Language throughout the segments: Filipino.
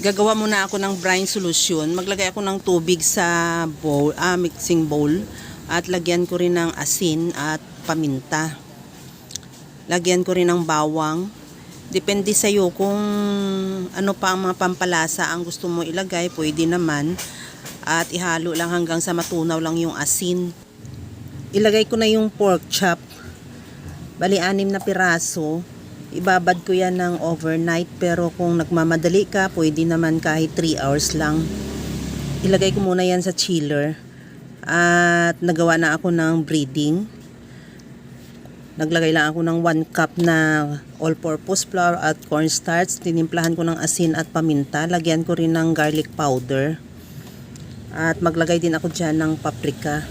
Gagawa muna ako ng brine solution. Maglagay ako ng tubig sa bowl, mixing bowl. At lagyan ko rin ng asin at paminta. Lagyan ko rin ng bawang. Depende sa iyo kung ano pa ang mga pampalasa ang gusto mo ilagay. Pwede naman. At ihalo lang hanggang sa matunaw lang yung asin. Ilagay ko na yung pork chop. Bali 6 na piraso. Ibabad ko yan ng overnight, pero kung nagmamadali ka, pwede naman kahit 3 hours lang. Ilagay ko muna yan sa chiller. At nagawa na ako ng breading. Naglagay lang ako ng 1 cup na all-purpose flour at cornstarch. Tinimplahan ko ng asin at paminta. Lagyan ko rin ng garlic powder. At maglagay din ako dyan ng paprika.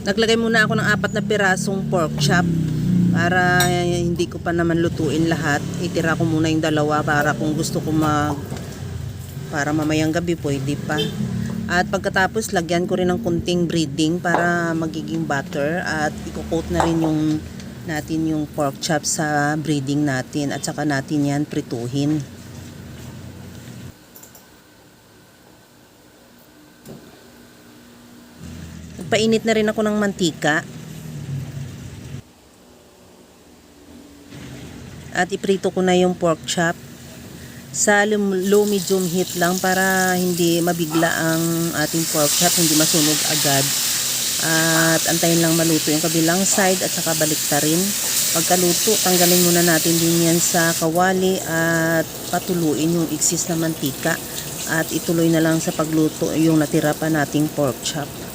Naglagay muna ako ng 4 na pirasong pork chop para hindi ko pa naman lutuin lahat. Itira ko muna yung 2 para kung gusto ko para mamayang gabi pwede pa. At pagkatapos lagyan ko rin ng kunting breading para magiging butter at i-coat na rin natin yung pork chop sa breading natin at saka natin yan prituhin. Painit na rin ako ng mantika. At iprito ko na yung pork chop. Sa low medium heat lang para hindi mabigla ang ating pork chop, hindi masunog agad. At antayin lang maluto yung kabilang side at saka baliktarin. Pagkaluto, tanggalin muna natin din yan sa kawali at patuluin yung excess na mantika. At ituloy na lang sa pagluto yung natira pa nating pork chop.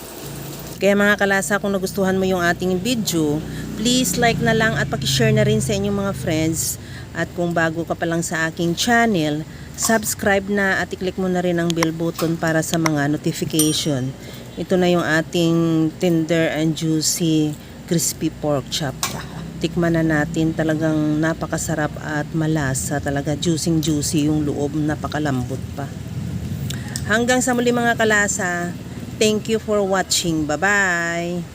Kaya mga kalasa, kung nagustuhan mo yung ating video, please like na lang at pakishare na rin sa inyong mga friends. At kung bago ka pa lang sa aking channel, subscribe na at i-click mo na rin ang bell button para sa mga notification. Ito na yung ating tender and juicy crispy pork chop. Tikman na natin, talagang napakasarap at malasa. Talaga juicy yung loob, napakalambot pa. Hanggang sa muli mga kalasa. Thank you for watching. Bye-bye!